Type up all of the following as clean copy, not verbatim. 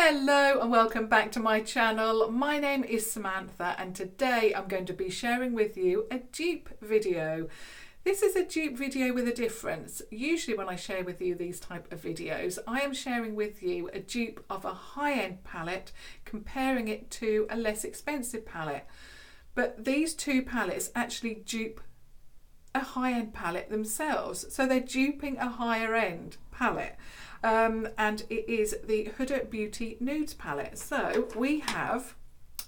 Hello and welcome back to my channel. My name is Samantha and today I'm going to be sharing with you a dupe video. This is a dupe video with a difference. Usually when I share with you these type of videos, I am sharing with you a dupe of a high-end palette, comparing it to a less expensive palette. But these two palettes actually dupe a high-end palette themselves. So they're duping a higher end palette. And it is the Huda Beauty Nudes palette. So we have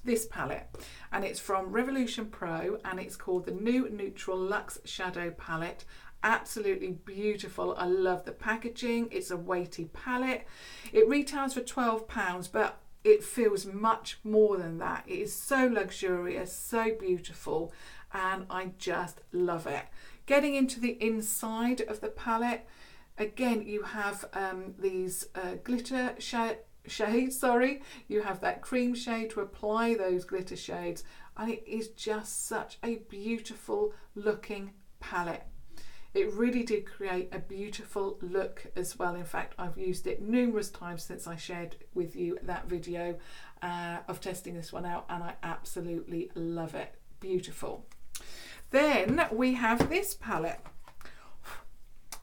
this palette and it's from Revolution Pro and it's called the New Neutral Luxe Shadow Palette. Absolutely beautiful. I love the packaging. It's a weighty palette. It retails for £12, but it feels much more than that. It is so luxurious, so beautiful, and I just love it. Getting into the inside of the palette, again, you have these glitter shades, you have that cream shade to apply those glitter shades, and it is just such a beautiful looking palette. It really did create a beautiful look as well. In fact, I've used it numerous times since I shared with you that video of testing this one out, and I absolutely love it. Beautiful. Then we have this palette.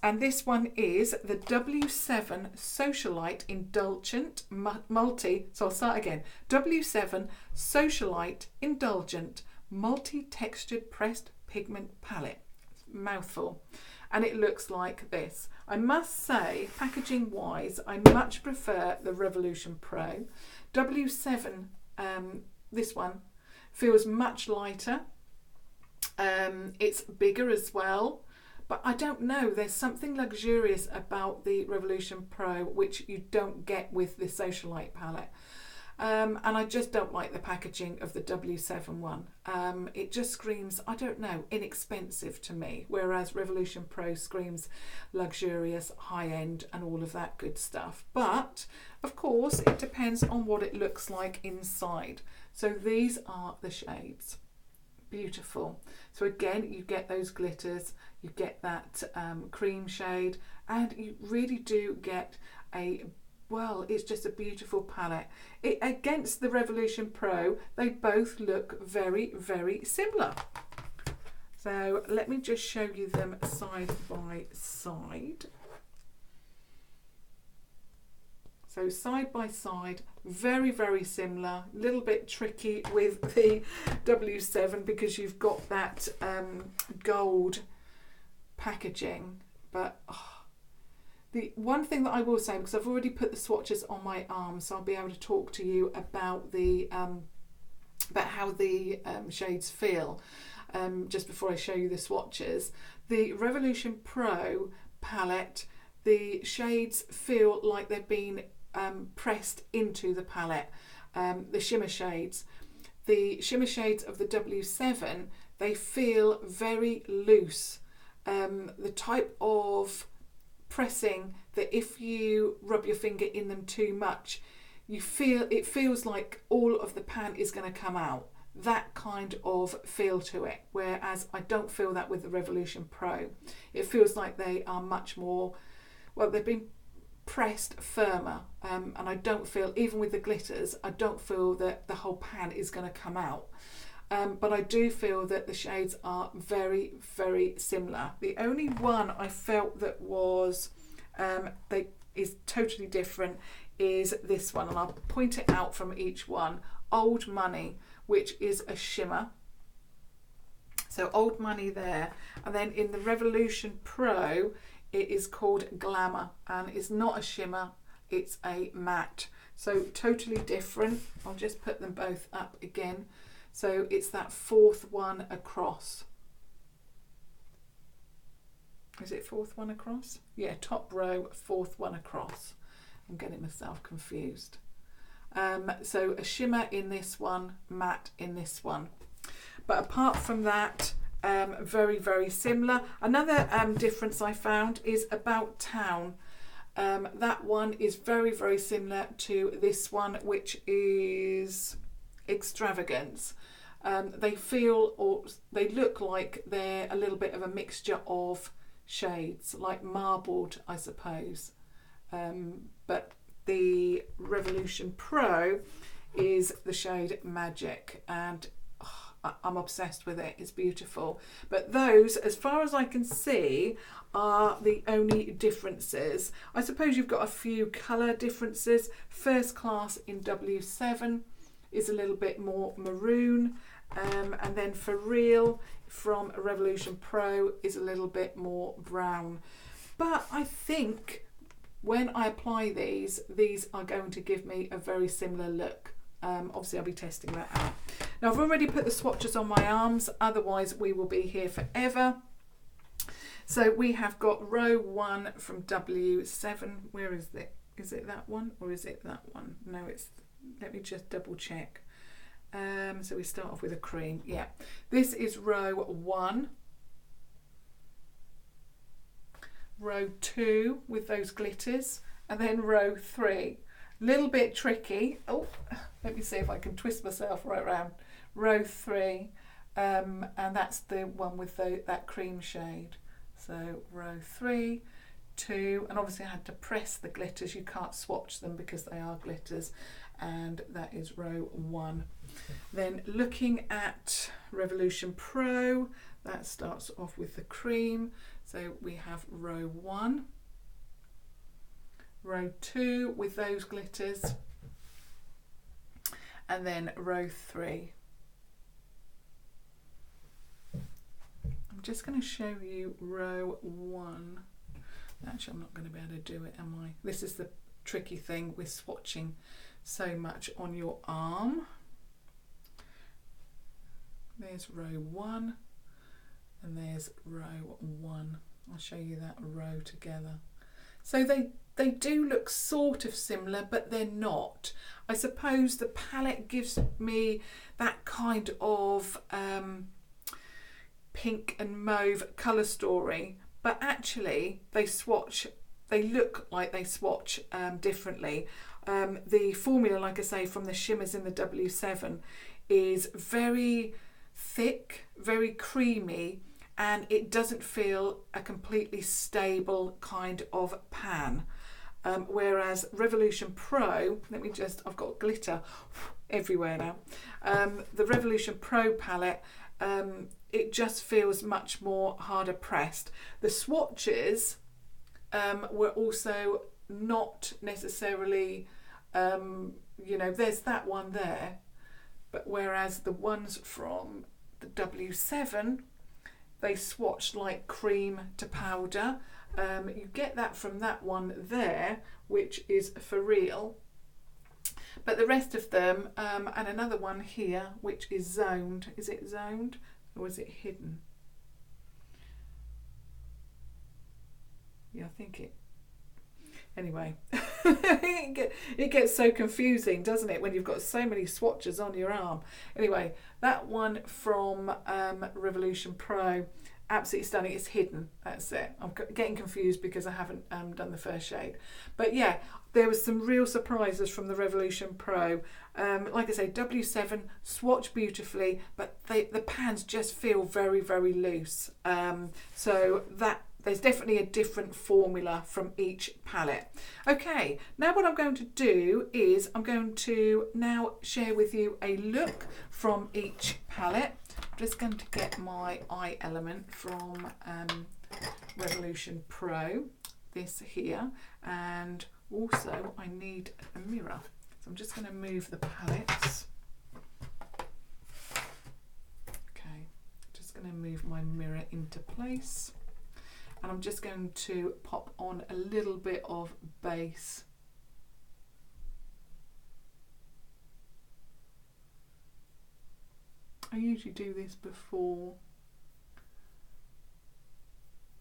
And this one is the W7 Socialite Indulgent Multi. So I'll start again. W7 Socialite Indulgent Multi-Textured Pressed Pigment Palette. Mouthful. And it looks like this. I must say, packaging wise, I much prefer the Revolution Pro. W7, this one, feels much lighter. It's bigger as well. But I don't know, there's something luxurious about the Revolution Pro which you don't get with the Socialite palette. And I just don't like the packaging of the W7 one. It just screams, I don't know, inexpensive to me, whereas Revolution Pro screams luxurious, high-end and all of that good stuff. But, of course, it depends on what it looks like inside. So these are the shades. Beautiful. So again, you get those glitters, you get that cream shade, and you really do get a, well, it's just a beautiful palette. Against the Revolution Pro, they both look very, very similar. So let me just show you them side by side. So side by side, very, very similar. A little bit tricky with the W7 because you've got that gold packaging. But the one thing that I will say, because I've already put the swatches on my arm, so I'll be able to talk to you about the about how the shades feel just before I show you the swatches. The Revolution Pro palette, the shades feel like they've been pressed into the palette. The shimmer shades of the W7, they feel very loose. The type of pressing that if you rub your finger in them too much, it feels like all of the pan is going to come out. That kind of feel to it, whereas I don't feel that with the Revolution Pro. It feels like they are much more, well, they've been pressed firmer, and I don't feel, even with the glitters, I don't feel that the whole pan is going to come out. But I do feel that the shades are very, very similar. The only one I felt that was is totally different is this one, and I'll point it out from each one. Old Money, which is a shimmer. So Old Money there, and then in the Revolution Pro, it is called Glamour, and it's not a shimmer, it's a matte. So totally different. I'll just put them both up again. So it's that fourth one across. Is it fourth one across? Yeah, top row, fourth one across. I'm getting myself confused. So a shimmer in this one, matte in this one. But apart from that, very, very similar. Another difference I found is About Town. That one is very, very similar to this one, which is Extravagance. They feel, or they look like they're a little bit of a mixture of shades, like marbled, I suppose. But the Revolution Pro is the shade Magic, and I'm obsessed with it. It's beautiful. But those, as far as I can see, are the only differences. I suppose you've got a few colour differences. First Class in W7 is a little bit more maroon, and then For Real from Revolution Pro is a little bit more brown. But I think when I apply these are going to give me a very similar look. Obviously I'll be testing that out. Now I've already put the swatches on my arms, otherwise we will be here forever. So we have got row 1 from W7. Where is it? Is it that one or is it that one? No, it's, let me just double check. So we start off with a cream. Yeah, this is row 1. Row 2 with those glitters, and then row 3. Little bit tricky. Oh, let me see if I can twist myself right around. Row 3, and that's the one with that cream shade. So row 3, 2, and obviously I had to press the glitters. You can't swatch them because they are glitters, and that is row 1. Then looking at Revolution Pro, that starts off with the cream. So we have row 1. Row 2 with those glitters, and then row 3. I'm just going to show you row 1. Actually, I'm not going to be able to do it, am I? This is the tricky thing with swatching so much on your arm. There's row 1, and there's row 1. I'll show you that row together. So they do look sort of similar, but they're not. I suppose the palette gives me that kind of pink and mauve colour story, but actually they look like they swatch differently. The formula, like I say, from the shimmers in the W7 is very thick, very creamy, and it doesn't feel a completely stable kind of pan. Whereas Revolution Pro, I've got glitter everywhere now. The Revolution Pro palette, it just feels much more harder pressed. The swatches were also not necessarily, there's that one there, but whereas the ones from the W7, they swatched like cream to powder. You get that from that one there, which is For Real. But the rest of them, and another one here, which is zoned. Is it zoned or is it hidden? Yeah, I think it. Anyway, it gets so confusing, doesn't it, when you've got so many swatches on your arm. Anyway, that one from Revolution Pro, absolutely stunning. It's hidden, that's it. I'm getting confused because I haven't done the first shade. But yeah, there was some real surprises from the Revolution Pro. Like I say, W7 swatch beautifully, but the pans just feel very, very loose. So there's definitely a different formula from each palette. Okay, now what I'm going to do is I'm going to now share with you a look from each palette. I'm just going to get my eye element from Revolution Pro, this here, and also I need a mirror. So I'm just going to move the palettes. Okay, just going to move my mirror into place. And I'm just going to pop on a little bit of base. I usually do this before,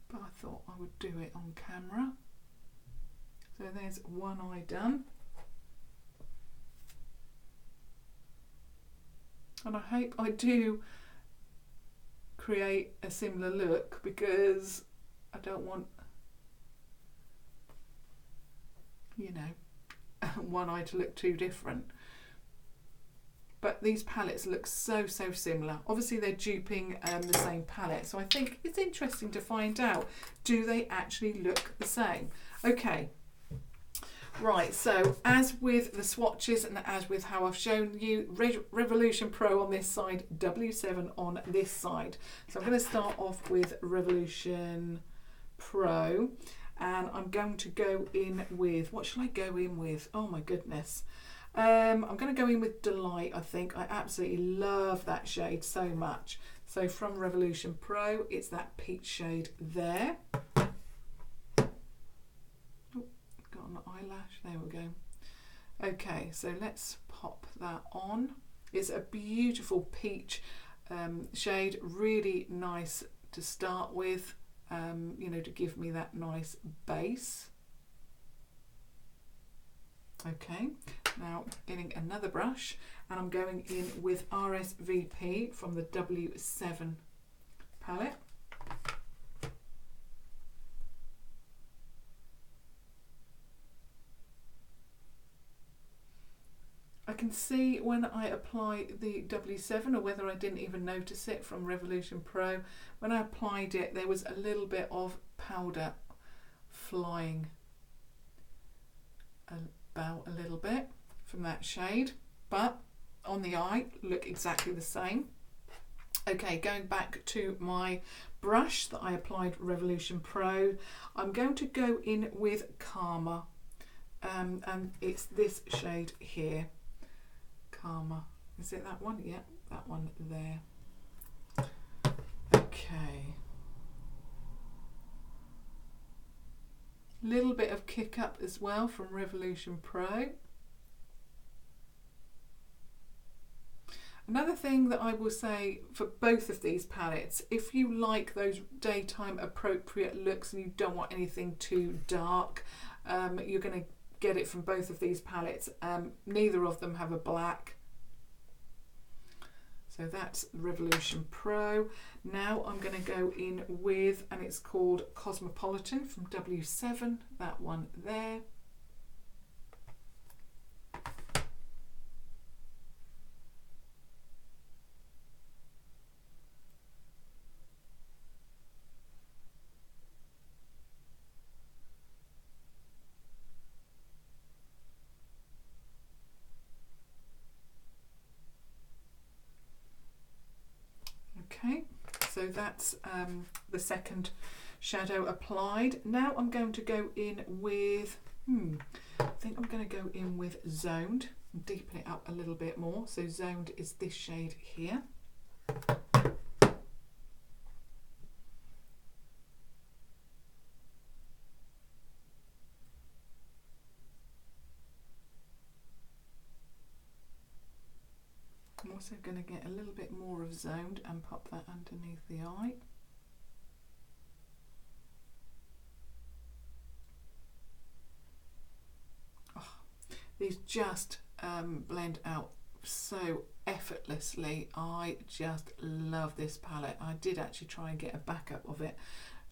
but I thought I would do it on camera. So there's one eye done. And I hope I do create a similar look, because I don't want, one eye to look too different. But these palettes look so similar. Obviously they're duping the same palette, so I think it's interesting to find out, do they actually look the same? Okay, Right, so as with the swatches and as with how I've shown you, Revolution Pro on this side, W7 on this side. So I'm going to start off with Revolution Pro, and I'm going to go in with, what shall I go in with? Oh my goodness. I'm going to go in with Delight, I think. I absolutely love that shade so much. So from Revolution Pro, it's that peach shade there. Got an eyelash, there we go. Okay, so let's pop that on. It's a beautiful peach shade, really nice to start with, you know, to give me that nice base. Okay, now getting another brush, and I'm going in with RSVP from the W7 palette. I can see when I apply the W7, or whether I didn't even notice it from Revolution Pro, when I applied it there was a little bit of powder flying about a little bit from that shade, but on the eye look exactly the same. Okay, going back to my brush that I applied Revolution Pro, I'm going to go in with Karma, and it's this shade here. Karma. Is it that one? Yeah, that one there. Okay. Little bit of kick up as well from Revolution Pro. Another thing that I will say for both of these palettes, if you like those daytime appropriate looks and you don't want anything too dark, you're going to get it from both of these palettes. Neither of them have a black. So that's Revolution Pro. Now I'm going to go in with, and it's called Cosmopolitan from W7, that one there. Okay, so that's the second shadow applied. Now I'm going to go in with, I think I'm going to go in with Zoned, and deepen it up a little bit more. So Zoned is this shade here. I'm also going to get a little bit more of Zoned and pop that underneath the eye. Oh, these just blend out so effortlessly. I just love this palette. I did actually try and get a backup of it,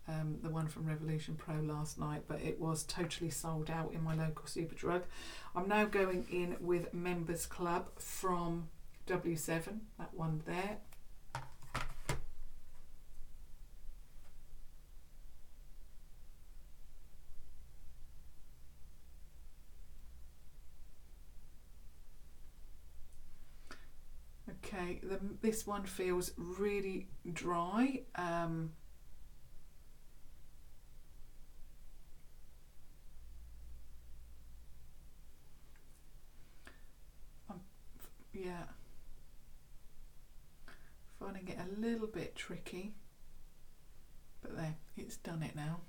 the one from Revolution Pro last night, but it was totally sold out in my local Superdrug. I'm now going in with Members Club from W7, that one there. Okay, this one feels really dry. Yeah. Finding it a little bit tricky, but there, it's done it now.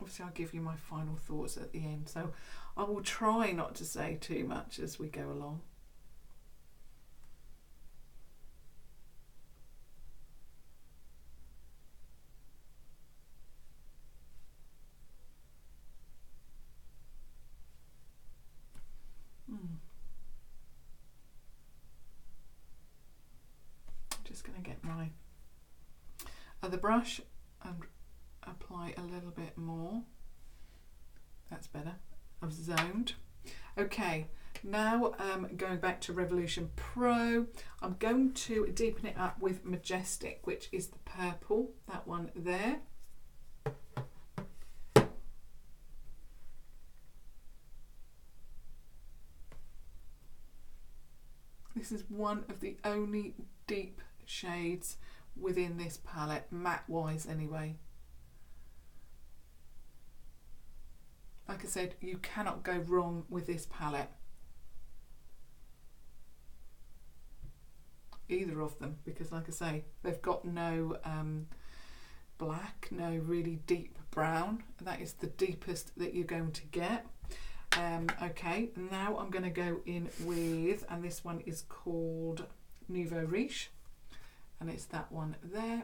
Obviously I'll give you my final thoughts at the end, so I will try not to say too much as we go along. Going to get my other brush and apply a little bit more. That's better. I've Zoned. Okay, now going back to Revolution Pro, I'm going to deepen it up with Majestic, which is the purple, that one there. This is one of the only deep shades within this palette, matte wise anyway. Like I said, you cannot go wrong with this palette. Either of them, because like I say, they've got no black, no really deep brown. That is the deepest that you're going to get. Okay, now I'm going to go in with, and this one is called Nouveau Riche, and it's that one there.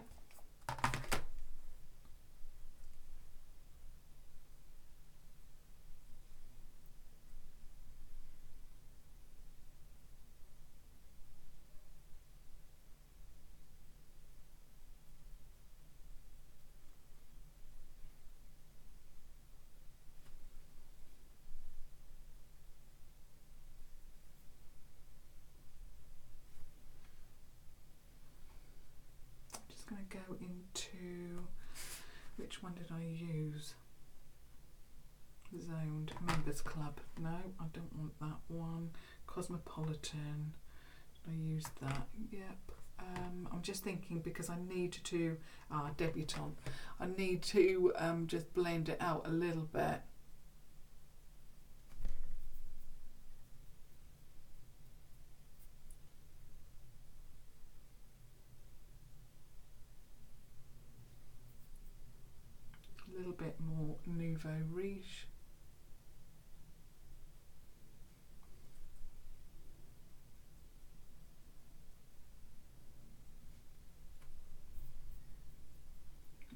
Going to go into, which one did I use? Zoned Members Club. No, I don't want that one. Cosmopolitan. Did I use that? Yep. I'm just thinking because I need to, Debutante. I need to just blend it out a little bit. A little bit more Nouveau Riche.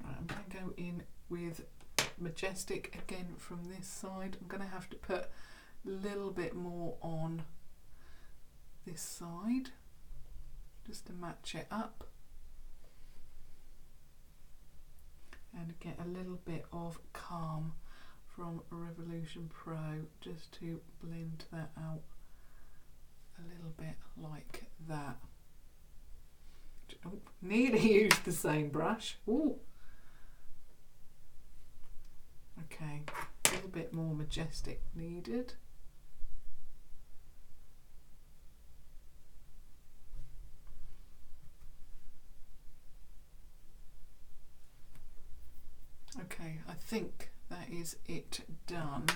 Right, I'm going to go in with Majestic again from this side. I'm going to have to put a little bit more on this side just to match it up. And get a little bit of Calm from Revolution Pro just to blend that out a little bit like that. Oh, nearly used the same brush. Ooh. Okay, a little bit more Majestic needed. Okay, I think that is it done.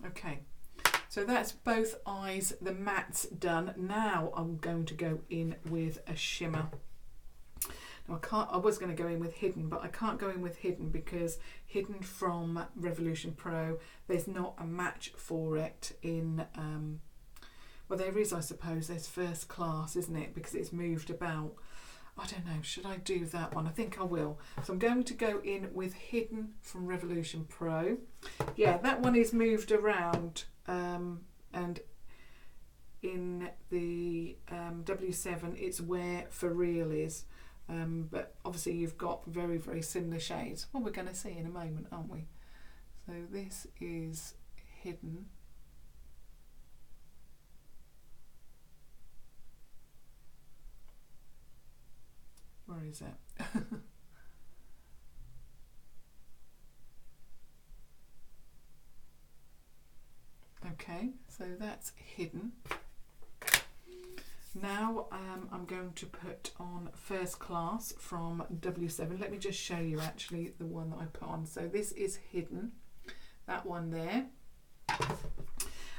Okay, so that's both eyes, the mattes done. Now I'm going to go in with a shimmer. Now I was going to go in with Hidden, but I can't go in with Hidden because Hidden from Revolution Pro, there's not a match for it in well, there is, I suppose. There's First Class, isn't it? Because it's moved about. I don't know. Should I do that one? I think I will. So I'm going to go in with Hidden from Revolution Pro. Yeah, that one is moved around. And in the W7, it's where For Real is. But obviously you've got very, very similar shades. Well, we're going to see in a moment, aren't we? So this is Hidden. Where is it? Okay, so that's Hidden. Now I'm going to put on First Class from W7. Let me just show you actually the one that I put on. So this is Hidden, that one there.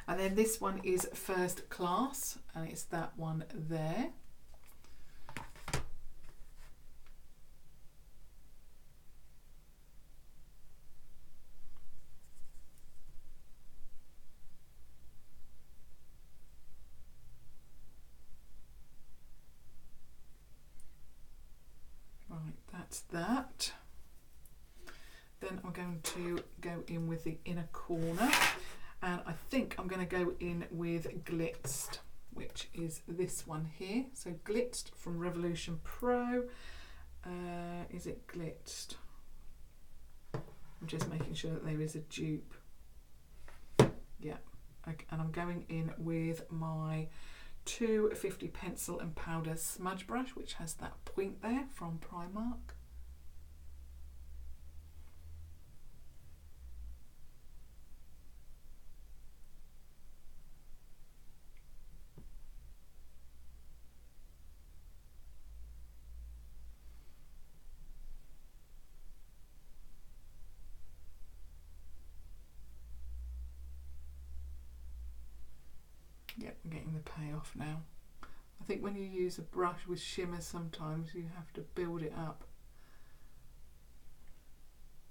And then this one is First Class, and it's that one there. That. Then I'm going to go in with the inner corner, and I think I'm going to go in with Glitzed, which is this one here. So Glitzed from Revolution Pro. Is it Glitzed? I'm just making sure that there is a dupe. Yeah, okay. And I'm going in with my 250 pencil and powder smudge brush, which has that point there from Primark. Yep, I'm getting the payoff now. I think when you use a brush with shimmer, sometimes you have to build it up.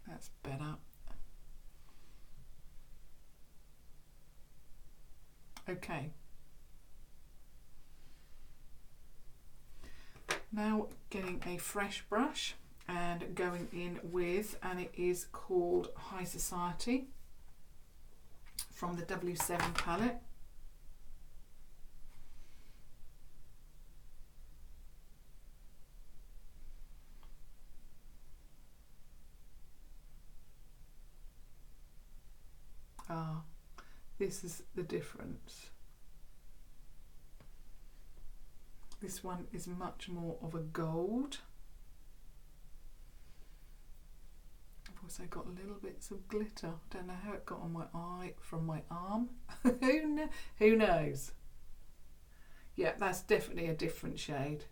That's better. Okay. Now getting a fresh brush and going in with, and it is called High Society from the W7 palette. Ah, this is the difference. This one is much more of a gold. I've also got little bits of glitter. I don't know how it got on my eye from my arm. Who knows? Yeah, that's definitely a different shade.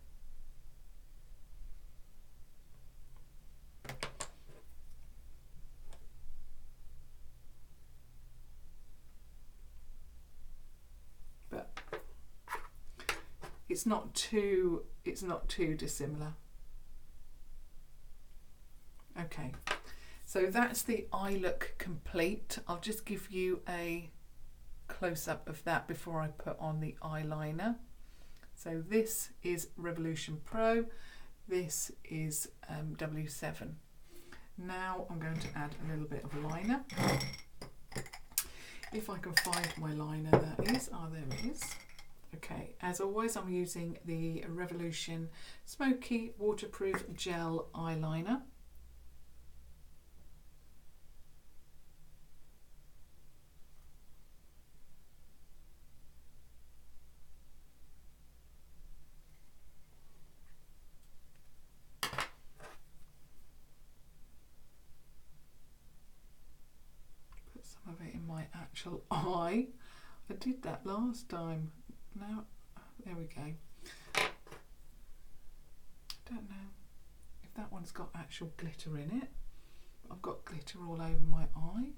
It's not too dissimilar. Okay, so that's the eye look complete. I'll just give you a close-up of that before I put on the eyeliner. So this is Revolution Pro, this is W7. Now I'm going to add a little bit of liner. If I can find my liner, that is. Ah, there it is. Okay, as always, I'm using the Revolution Smoky Waterproof Gel Eyeliner. Put some of it in my actual eye. I did that last time. Now, there we go. I don't know if that one's got actual glitter in it. I've got glitter all over my eye.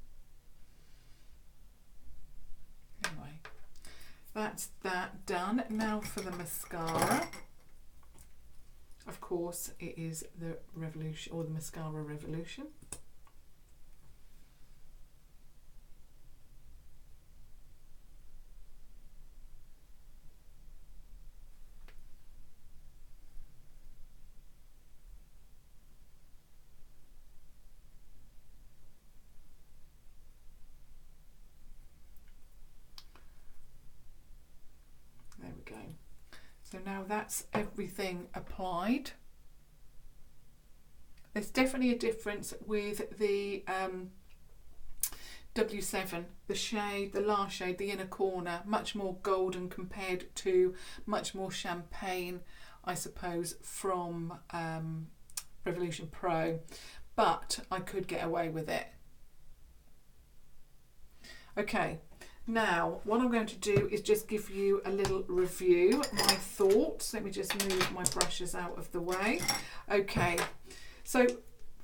Anyway, that's that done. Now for the mascara. Of course, it is the Revolution, or the Mascara Revolution. Go. So now that's everything applied. There's definitely a difference with the W7, the shade, the last shade, the inner corner, much more golden compared to much more champagne, I suppose, from Revolution Pro, but I could get away with it. Okay. Now, what I'm going to do is just give you a little review, my thoughts. Let me just move my brushes out of the way. Okay, so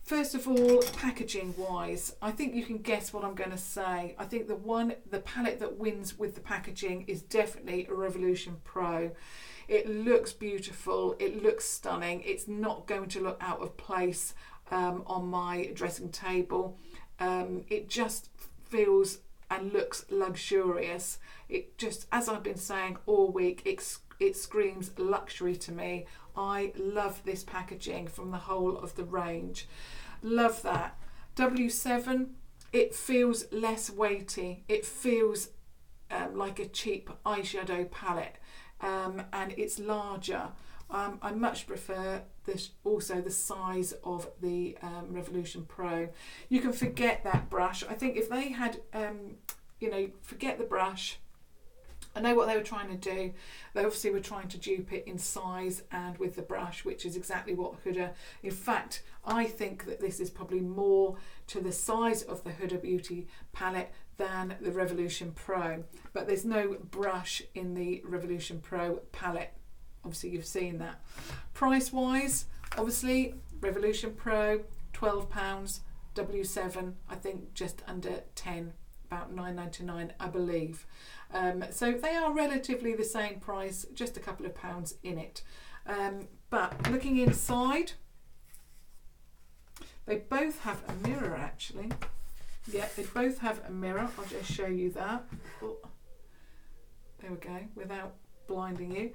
first of all, packaging wise, I think you can guess what I'm going to say. I think the palette that wins with the packaging is definitely a Revolution Pro. It looks beautiful, it looks stunning. It's not going to look out of place on my dressing table. It just feels and looks luxurious. It just, as I've been saying all week, it screams luxury to me. I love this packaging from the whole of the range. Love that. W7, it feels less weighty. It feels like a cheap eyeshadow palette, and it's larger. I much prefer this, also the size of the Revolution Pro. You can forget that brush. I think if they had, you know, forget the brush. I know what they were trying to do. They obviously were trying to dupe it in size and with the brush, which is exactly what Huda. In fact, I think that this is probably more to the size of the Huda Beauty palette than the Revolution Pro. But there's no brush in the Revolution Pro palette. Obviously you've seen that. Price wise, obviously Revolution Pro £12, W7 I think just under 10 about £9.99, I believe. So they are relatively the same price, just a couple of pounds in it. But looking inside, they both have a mirror actually. Yeah, they both have a mirror. I'll just show you that. Oh, there we go, without blinding you.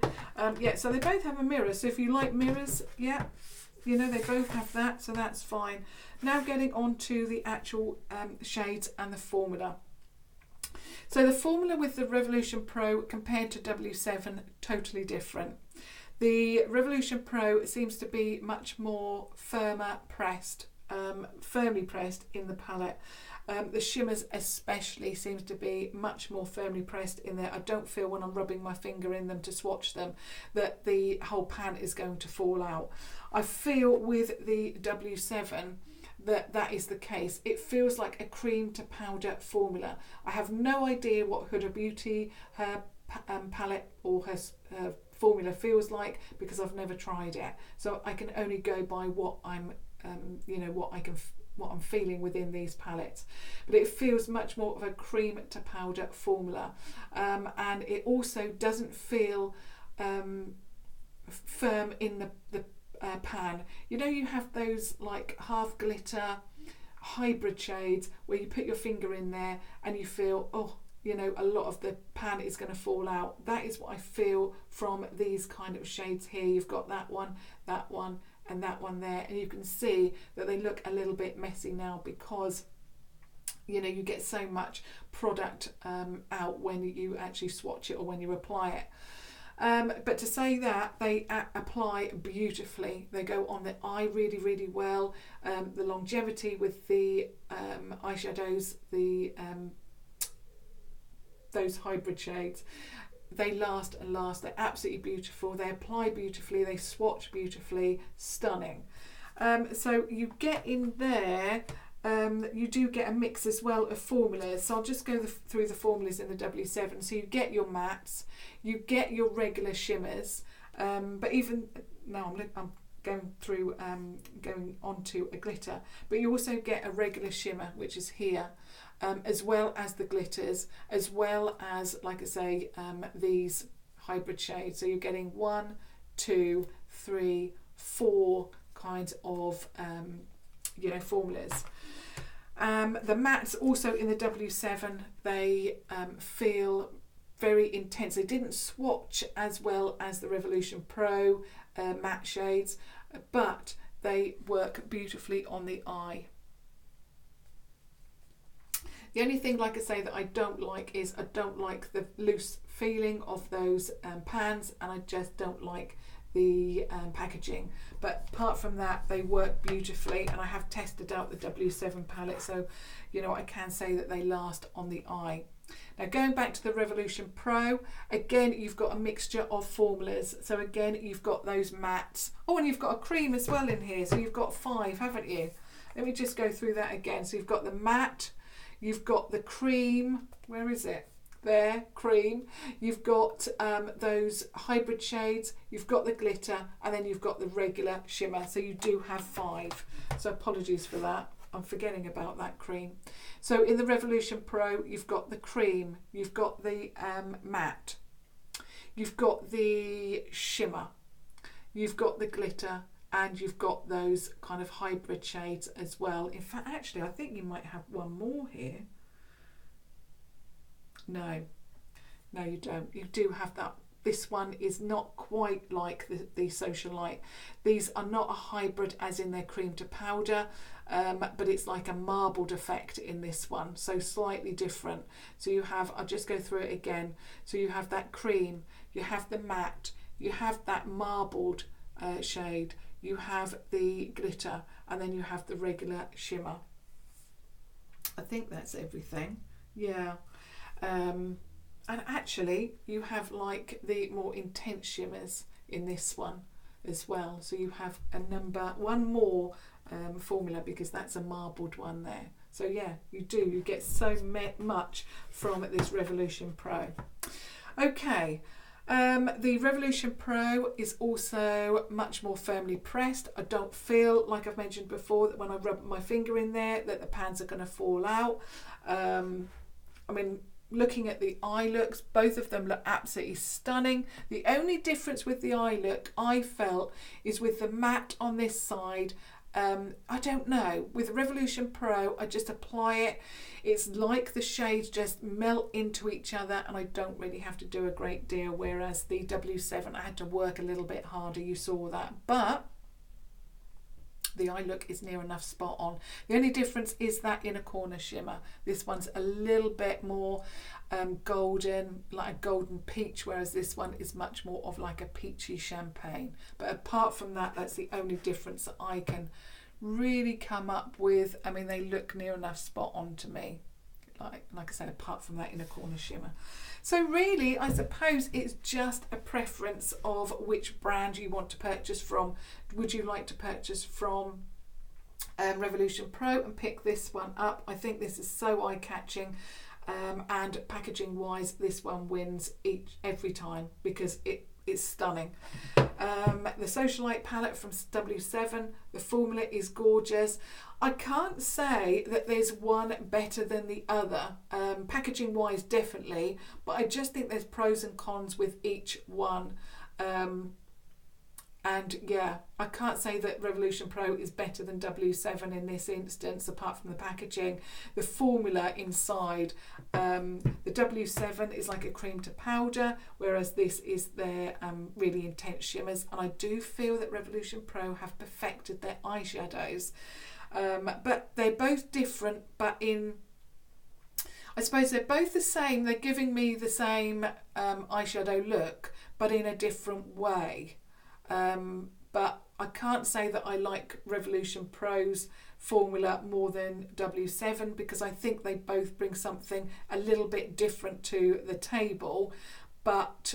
Yeah, so they both have a mirror. So if you like mirrors, yeah, you know, they both have that, so that's fine. Now getting on to the actual shades and the formula. So the formula with the Revolution Pro compared to W7, totally different. The Revolution Pro seems to be much more firmly pressed in the palette. The shimmers especially seems to be much more firmly pressed in there. I don't feel when I'm rubbing my finger in them to swatch them that the whole pan is going to fall out. I feel with the W7 that is the case. It feels like a cream to powder formula. I have no idea what Huda Beauty, her palette or her formula feels like because I've never tried it. So I can only go by what I'm, what I'm feeling within these palettes. But it feels much more of a cream to powder formula, and it also doesn't feel firm in the pan. You know, you have those like half glitter hybrid shades where you put your finger in there and you feel, oh, you know, a lot of the pan is going to fall out. That is what I feel from these kind of shades here. You've got that one and that one there, and you can see that they look a little bit messy now because, you know, you get so much product out when you actually swatch it or when you apply it. But to say that, they apply beautifully. They go on the eye really, really well. The longevity with the eyeshadows, those hybrid shades, they last and last. They're absolutely beautiful. They apply beautifully. They swatch beautifully. Stunning. So you get in there, you do get a mix as well of formulas. So I'll just go through the formulas in the W7. So you get your mattes, you get your regular shimmers, but even now I'm going through, going on to a glitter, but you also get a regular shimmer, which is here. As well as the glitters, as well as, like I say, these hybrid shades. So you're getting 1, 2, 3, 4 kinds of formulas. The mattes also in the W7, they feel very intense. They didn't swatch as well as the Revolution Pro matte shades, but they work beautifully on the eye. The only thing, like I say, that I don't like is I don't like the loose feeling of those pans, and I just don't like the packaging. But apart from that, they work beautifully, and I have tested out the W7 palette, so you know I can say that they last on the eye. Now going back to the Revolution Pro, again you've got a mixture of formulas. So again you've got those mattes. Oh, and you've got a cream as well in here, so you've got 5, haven't you? Let me just go through that again. So you've got the matte, you've got the cream, where is it? There, cream. You've got those hybrid shades, you've got the glitter, and then you've got the regular shimmer. So you do have 5. So apologies for that. I'm forgetting about that cream. So in the Revolution Pro, you've got the cream, you've got the matte, you've got the shimmer, you've got the glitter, and you've got those kind of hybrid shades as well. In fact, actually, I think you might have one more here. No, you don't. You do have that. This one is not quite like the Socialite. These are not a hybrid as in their cream to powder, but it's like a marbled effect in this one. So slightly different. So you have, I'll just go through it again. So you have that cream, you have the matte, you have that marbled shade, you have the glitter, and then you have the regular shimmer. I think that's everything. Yeah. And actually you have like the more intense shimmers in this one as well. So you have one more formula because that's a marbled one there. So yeah, you get so much from this Revolution Pro. Okay. The Revolution Pro is also much more firmly pressed. I don't feel, like I've mentioned before, that when I rub my finger in there that the pans are going to fall out. I mean, looking at the eye looks, both of them look absolutely stunning. The only difference with the eye look I felt is with the matte on this side. I don't know, with Revolution Pro I just apply it, it's like the shades just melt into each other and I don't really have to do a great deal, whereas the W7 I had to work a little bit harder, you saw that, but the eye look is near enough spot on. The only difference is that inner corner shimmer. This one's a little bit more golden, like a golden peach, whereas this one is much more of like a peachy champagne. But apart from that, that's the only difference that I can really come up with. I mean, they look near enough spot on to me. Like I said, apart from that inner corner shimmer. So really, I suppose it's just a preference of which brand you want to purchase from. Would you like to purchase from Revolution Pro and pick this one up? I think this is so eye-catching, and packaging wise this one wins every time because it's stunning. The Socialite Palette from W7, the formula is gorgeous. I can't say that there's one better than the other, packaging wise definitely, but I just think there's pros and cons with each one. And yeah, I can't say that Revolution Pro is better than W7 in this instance, apart from the packaging. The formula inside, the W7 is like a cream to powder, whereas this is their really intense shimmers. And I do feel that Revolution Pro have perfected their eyeshadows. But they're both different, but I suppose they're both the same. They're giving me the same eyeshadow look, but in a different way. But I can't say that I like Revolution Pro's formula more than W7 because I think they both bring something a little bit different to the table, but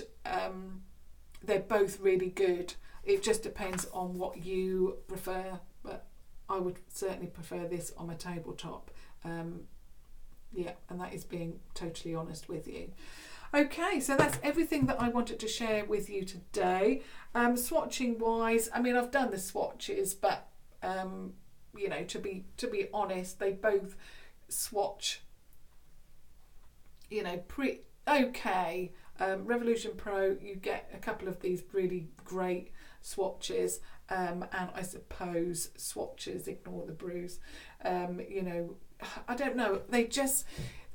they're both really good. It just depends on what you prefer, but I would certainly prefer this on my tabletop. Yeah, and that is being totally honest with you. Okay, so that's everything that I wanted to share with you today. Swatching wise, I mean, I've done the swatches, but you know, to be honest, they both swatch, you know, pretty okay. Revolution Pro, you get a couple of these really great swatches, and I suppose swatches, ignore the bruise. You know, I don't know, they just,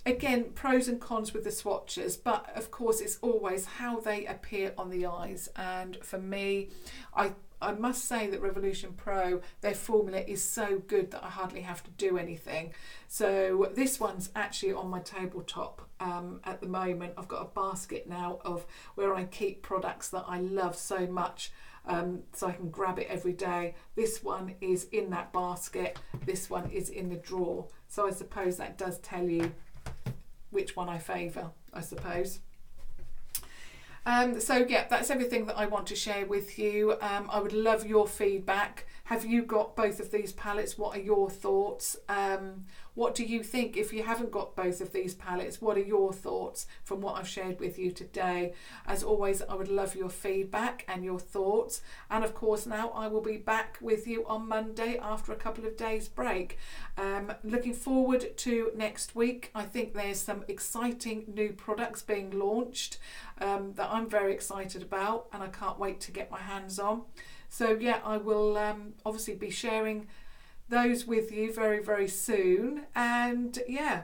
again, pros and cons with the swatches, but of course it's always how they appear on the eyes. And for me, I must say that Revolution Pro, their formula is so good that I hardly have to do anything. So this one's actually on my tabletop at the moment. I've got a basket now of where I keep products that I love so much, so I can grab it every day. This one is in that basket, this one is in the drawer. So I suppose that does tell you which one I favour, I suppose. So yeah, that's everything that I want to share with you. I would love your feedback. Have you got both of these palettes? What are your thoughts? What do you think? If you haven't got both of these palettes, what are your thoughts from what I've shared with you today? As always, I would love your feedback and your thoughts. And of course, now I will be back with you on Monday after a couple of days break. Looking forward to next week. I think there's some exciting new products being launched that I'm very excited about, and I can't wait to get my hands on. So yeah, I will obviously be sharing those with you very, very soon. And yeah,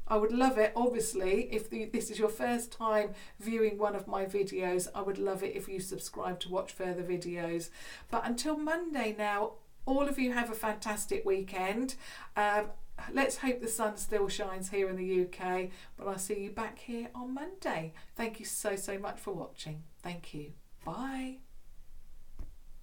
I would love it, obviously, if this is your first time viewing one of my videos, I would love it if you subscribe to watch further videos. But until Monday now, all of you have a fantastic weekend. Let's hope the sun still shines here in the UK, but I'll see you back here on Monday. Thank you so much for watching. Thank you. Bye.